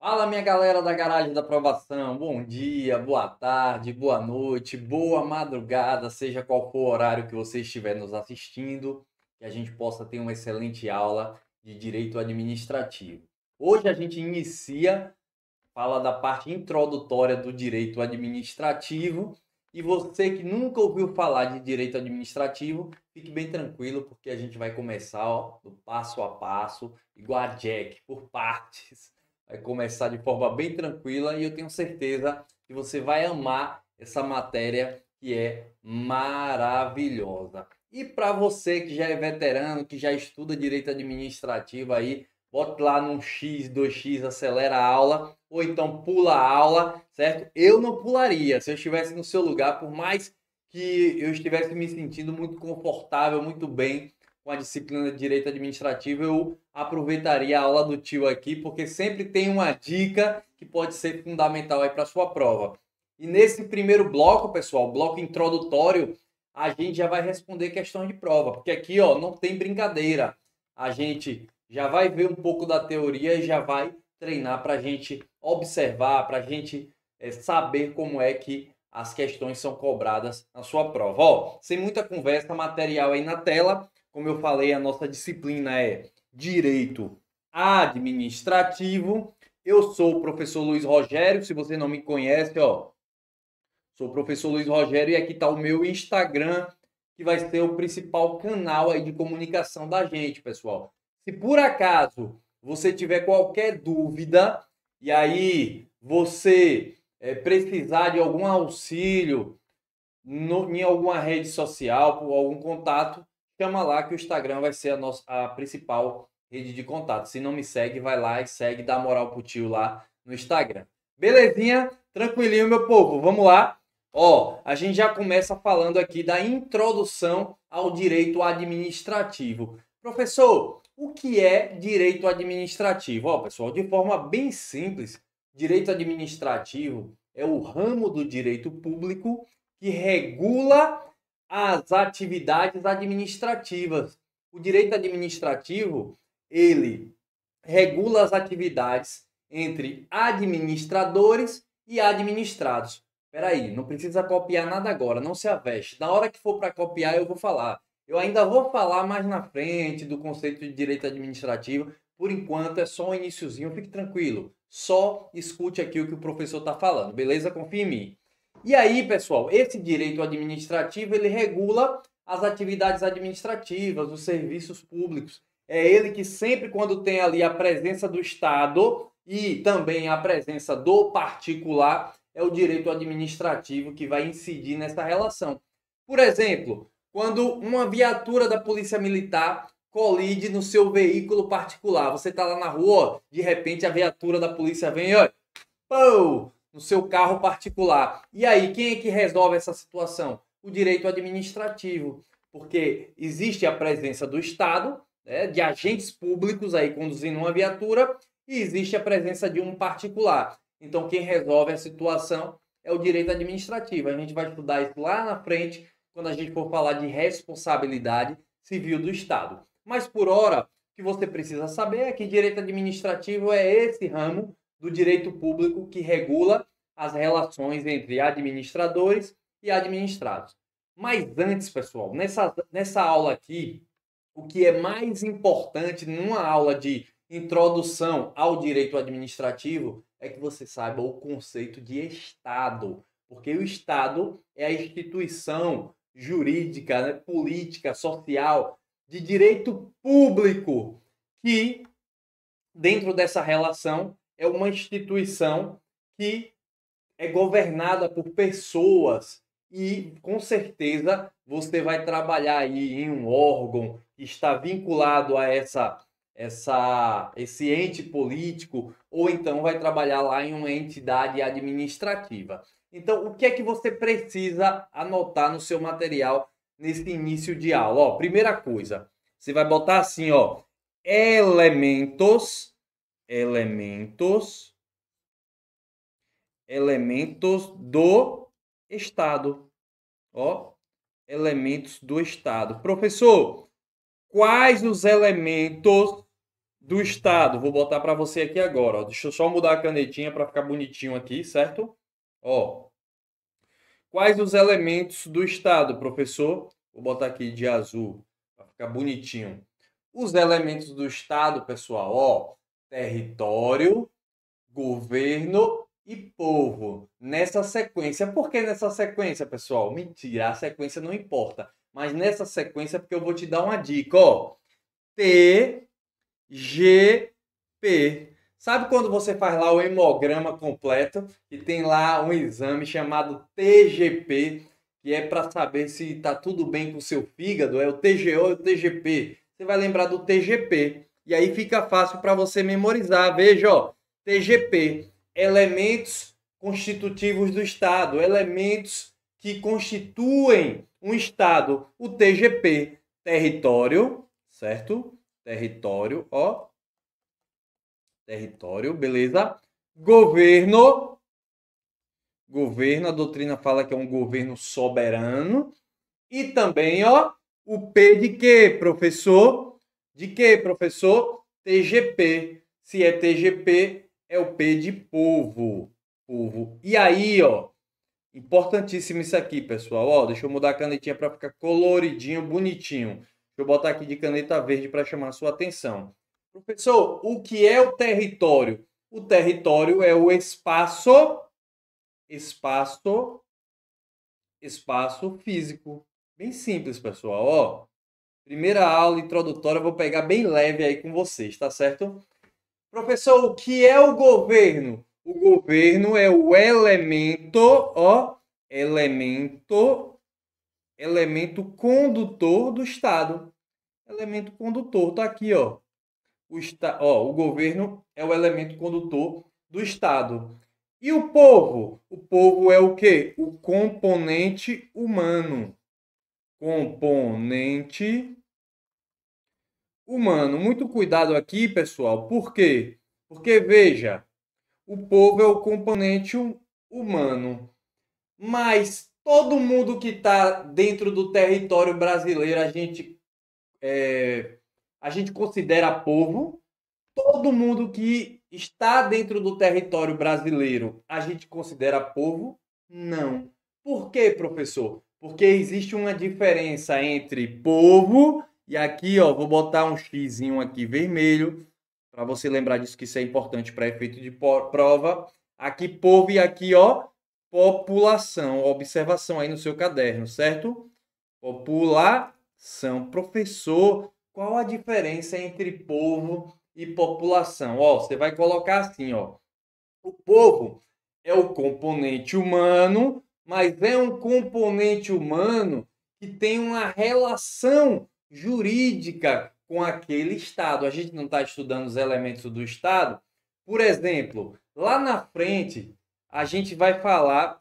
Fala, minha galera da Garagem da Aprovação. Bom dia, boa tarde, boa noite, boa madrugada, seja qual for o horário que você estiver nos assistindo, que a gente possa ter uma excelente aula de direito administrativo. Hoje a gente fala da parte introdutória do direito administrativo. E você que nunca ouviu falar de direito administrativo, fique bem tranquilo, porque a gente vai começar, do passo a passo, igual a Jack, por partes. Vai começar de forma bem tranquila e eu tenho certeza que você vai amar essa matéria que é maravilhosa. E para você que já é veterano, que já estuda direito administrativo aí, bote lá num X, 2x, acelera a aula, ou então pula a aula, certo? Eu não pularia. Se eu estivesse no seu lugar, por mais que eu estivesse me sentindo muito confortável, muito bem com a disciplina de direito administrativo, eu aproveitaria a aula do tio aqui, porque sempre tem uma dica que pode ser fundamental aí para sua prova. E nesse primeiro bloco, pessoal, bloco introdutório, a gente já vai responder questões de prova, porque aqui, ó, não tem brincadeira. A gente já vai ver um pouco da teoria e já vai treinar para a gente observar, para a gente saber como é que as questões são cobradas na sua prova. Ó, sem muita conversa, material aí na tela. Como eu falei, a nossa disciplina é Direito Administrativo. Eu sou o professor Luiz Rogério, se você não me conhece, ó, sou o professor Luiz Rogério e aqui está o meu Instagram, que vai ser o principal canal aí de comunicação da gente, pessoal. Se por acaso você tiver qualquer dúvida e aí você precisar de algum auxílio em alguma rede social, por algum contato, chama lá que o Instagram vai ser a principal rede de contato. Se não me segue, vai lá e segue, dá moral pro tio lá no Instagram. Belezinha? Tranquilinho, meu povo. Vamos lá. Ó, a gente já começa falando aqui da introdução ao direito administrativo. Professor, o que é direito administrativo? Ó, pessoal, de forma bem simples, direito administrativo é o ramo do direito público que regula as atividades administrativas. O direito administrativo, ele regula as atividades entre administradores e administrados. Espera aí, não precisa copiar nada agora, não se aveste. Na hora que for para copiar, eu vou falar. Eu ainda vou falar mais na frente do conceito de direito administrativo. Por enquanto, é só um iniciozinho, fique tranquilo. Só escute aqui o que o professor está falando, beleza? Confia em mim. E aí, pessoal, esse direito administrativo, ele regula as atividades administrativas, os serviços públicos. É ele que sempre, quando tem ali a presença do Estado e também a presença do particular, é o direito administrativo que vai incidir nessa relação. Por exemplo, quando uma viatura da Polícia Militar colide no seu veículo particular, você está lá na rua, de repente a viatura da polícia vem, ó, pô, no seu carro particular. E aí, quem é que resolve essa situação? O direito administrativo, porque existe a presença do Estado, né, de agentes públicos aí conduzindo uma viatura, e existe a presença de um particular. Então, quem resolve a situação é o direito administrativo. A gente vai estudar isso lá na frente, quando a gente for falar de responsabilidade civil do Estado. Mas, por hora, o que você precisa saber é que direito administrativo é esse ramo do direito público que regula as relações entre administradores e administrados. Mas antes, pessoal, nessa aula aqui, o que é mais importante numa aula de introdução ao direito administrativo é que você saiba o conceito de Estado, porque o Estado é a instituição jurídica, né, política, social, de direito público que, dentro dessa relação, é uma instituição que é governada por pessoas e, com certeza, você vai trabalhar aí em um órgão que está vinculado a esse ente político, ou então vai trabalhar lá em uma entidade administrativa. Então, o que é que você precisa anotar no seu material nesse início de aula? Ó, primeira coisa, você vai botar assim, ó, elementos do Estado. Ó, elementos do Estado. Professor, quais os elementos do Estado. Vou botar para você aqui agora. Ó. Deixa eu só mudar a canetinha para ficar bonitinho aqui, certo? Ó. Quais os elementos do Estado, professor? Vou botar aqui de azul para ficar bonitinho. Os elementos do Estado, pessoal, ó. Território, governo e povo. Nessa sequência. Por que nessa sequência, pessoal? Mentira, a sequência não importa. Mas nessa sequência, porque eu vou te dar uma dica, ó. T, G, P. Sabe quando você faz lá o hemograma completo e tem lá um exame chamado TGP, que é para saber se está tudo bem com o seu fígado, é o TGO e o TGP. Você vai lembrar do TGP. E aí fica fácil para você memorizar. Veja, ó, TGP, elementos constitutivos do Estado, elementos que constituem um Estado. O TGP, território, certo? Território, ó. Território, beleza? Governo. Governo, a doutrina fala que é um governo soberano. E também, ó, o P de quê, professor? De quê, professor? TGP. Se é TGP, é o P de povo. Povo. E aí, ó, importantíssimo isso aqui, pessoal. Ó, deixa eu mudar a canetinha para ficar coloridinho, bonitinho. Deixa eu botar aqui de caneta verde para chamar a sua atenção. Professor, o que é o território? O território é o espaço físico. Bem simples, pessoal. Ó, primeira aula introdutória, eu vou pegar bem leve aí com vocês, tá certo? Professor, o que é o governo? O governo é o elemento, ó, elemento condutor do Estado. Elemento condutor, tá aqui, ó. O governo é o elemento condutor do Estado. E o povo? O povo é o quê? O componente humano. Componente humano. Muito cuidado aqui, pessoal. Por quê? Porque, veja, o povo é o componente humano. Mas todo mundo que está dentro do território brasileiro, a gente considera povo. Todo mundo que está dentro do território brasileiro, a gente considera povo? Não. Por quê, professor? Porque existe uma diferença entre povo e aqui, ó, vou botar um xizinho aqui vermelho para você lembrar disso, que isso é importante para efeito de prova. Aqui povo e aqui, ó, população. Observação aí no seu caderno, certo? População. Professor, qual a diferença entre povo e população? Ó, você vai colocar assim, ó. O povo é o componente humano, mas é um componente humano que tem uma relação jurídica com aquele Estado. A gente não está estudando os elementos do Estado. Por exemplo, lá na frente, a gente vai falar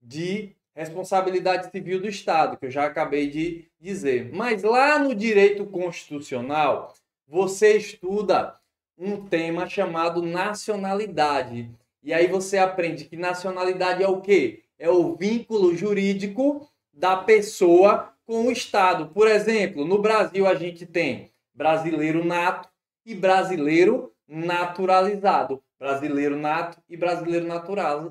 de responsabilidade civil do Estado, que eu já acabei de dizer. Mas lá no direito constitucional, você estuda um tema chamado nacionalidade. E aí você aprende que nacionalidade é o quê? É o vínculo jurídico da pessoa com o Estado. Por exemplo, no Brasil a gente tem brasileiro nato e brasileiro naturalizado. Brasileiro nato e brasileiro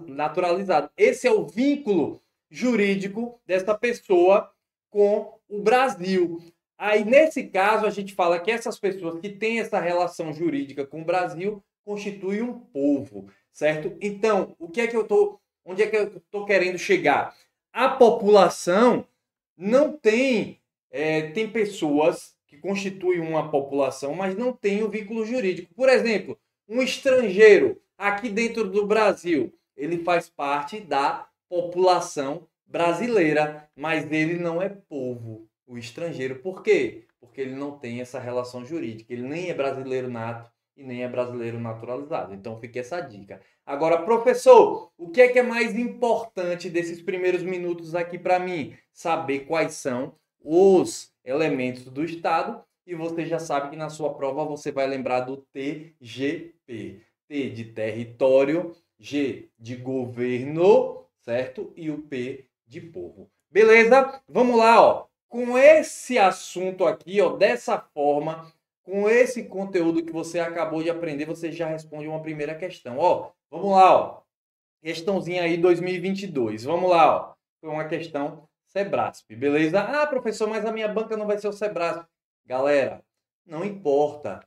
naturalizado. Esse é o vínculo jurídico dessa pessoa com o Brasil. Aí, nesse caso, a gente fala que essas pessoas que têm essa relação jurídica com o Brasil constituem um povo, certo? Então, onde é que eu estou querendo chegar? A população não tem, tem pessoas que constituem uma população, mas não tem o vínculo jurídico. Por exemplo, um estrangeiro aqui dentro do Brasil, ele faz parte da população brasileira, mas ele não é povo, o estrangeiro. Por quê? Porque ele não tem essa relação jurídica. Ele nem é brasileiro nato e nem é brasileiro naturalizado. Então fica essa dica. Agora, professor, o que é mais importante desses primeiros minutos aqui para mim? Saber quais são os elementos do Estado. E você já sabe que na sua prova você vai lembrar do TGP. T de território, G de governo, certo? E o P de povo. Beleza? Vamos lá, ó. Com esse assunto aqui, ó, dessa forma, com esse conteúdo que você acabou de aprender, você já responde uma primeira questão. Ó, vamos lá, ó. Questãozinha aí 2022. Vamos lá, ó. Foi uma questão Sebrasp, beleza? Ah, professor, mas a minha banca não vai ser o Sebrasp. Galera, não importa.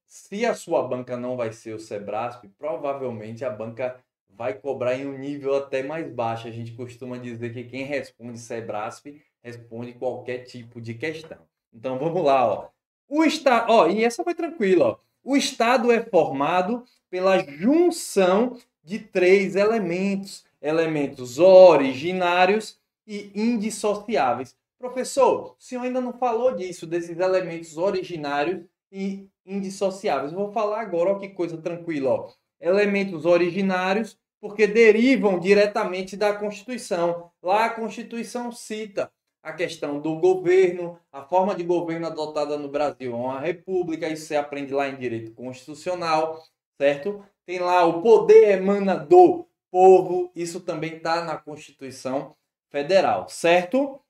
Se a sua banca não vai ser o Sebrasp, provavelmente a banca vai cobrar em um nível até mais baixo. A gente costuma dizer que quem responde Sebrasp responde qualquer tipo de questão. Então vamos lá, ó. E essa foi tranquila, ó. O estado é formado pela junção de três elementos originários e indissociáveis. Professor, o senhor ainda não falou disso, desses elementos originários e indissociáveis. Eu vou falar agora, ó, que coisa tranquila, ó. Elementos originários, porque derivam diretamente da Constituição. Lá a Constituição cita a questão do governo, a forma de governo adotada no Brasil é uma república, isso você aprende lá em direito constitucional, certo? Tem lá o poder emana do povo, isso também está na Constituição Federal, certo?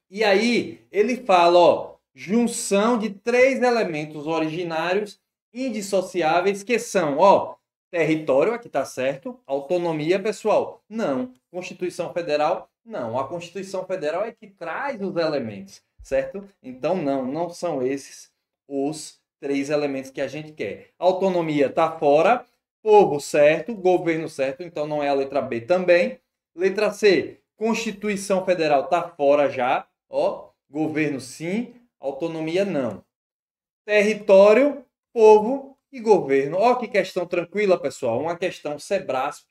E aí ele fala, ó, junção de três elementos originários indissociáveis que são, ó, território, aqui está certo, autonomia, pessoal, não, Constituição Federal, não, a Constituição Federal é que traz os elementos, certo? Então não são esses os três elementos que a gente quer. Autonomia está fora, povo certo, governo certo, então não é a letra B também. Letra C, Constituição Federal está fora já, ó, governo sim, autonomia não. Território, povo e governo. Ó que questão tranquila, pessoal, uma questão Sebrasp,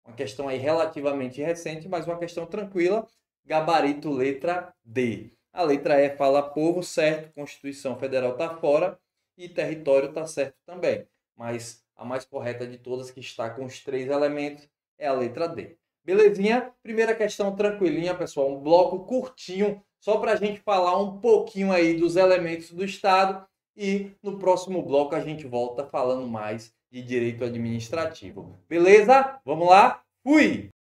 uma questão aí relativamente recente, mas uma questão tranquila, gabarito letra D. A letra E fala povo certo, Constituição Federal está fora e território está certo também. Mas a mais correta de todas, que está com os três elementos, é a letra D. Belezinha? Primeira questão tranquilinha, pessoal. Um bloco curtinho, só para a gente falar um pouquinho aí dos elementos do Estado. E no próximo bloco a gente volta falando mais de direito administrativo. Beleza? Vamos lá? Fui!